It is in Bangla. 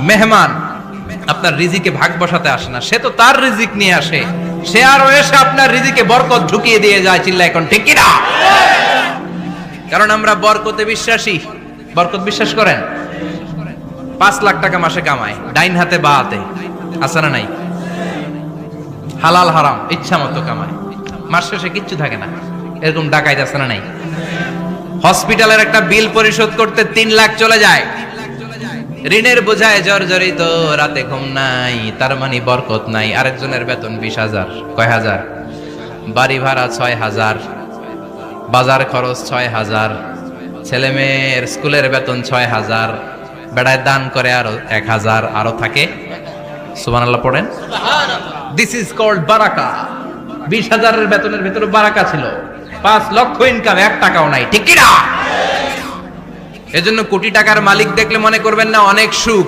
মেহমান আপনার রিজিকে ভাগ বসাতে আসে না, সে তো তার রিজিক নিয়ে আসে, সে আরো এসে আপনার রিজিকে বরকত ঢুকিয়ে দিয়ে যায়। চিল্লা এখন ঠিক কিনা? কারণ আমরা বরকতে বিশ্বাসী। বরকত বিশ্বাস করেন? 5 লাখ টাকা মাসে কামায়, ডাইন হাতে বা হাতে, আছে না নাই? হালাল হারাম ইচ্ছা মতো কামায়, মাস শেষে কিচ্ছু থাকে না, এরকম ডাকাইত আছে না নাই? হসপিটালের একটা বিল পরিশোধ করতে 3 লাখ চলে যায়, ঋণের বোঝায় জর্জরিত, রাতে ঘুম নাই, তার মানে বরকত নাই। আরেকজনের বেতন 20,000, কয় হাজার? বাড়ি ভাড়া 6,000, বাজার খরচ 6,000, ছেলে মেয়ের স্কুলের বেতন 6,000, বেড়ায় দান করে আরো 1,000, আরো থাকে। সুবহানাল্লাহ পড়েন। দিস ইজ কল্ড বারাকা। 20,000 বেতনের ভেতরে বারাকা ছিল। 5 লক্ষ ইনকাম, 1 টাকাও নাই, ঠিক কিনা? এজন্য কোটি টাকার মালিক দেখলে মনে করবেন না অনেক সুখ।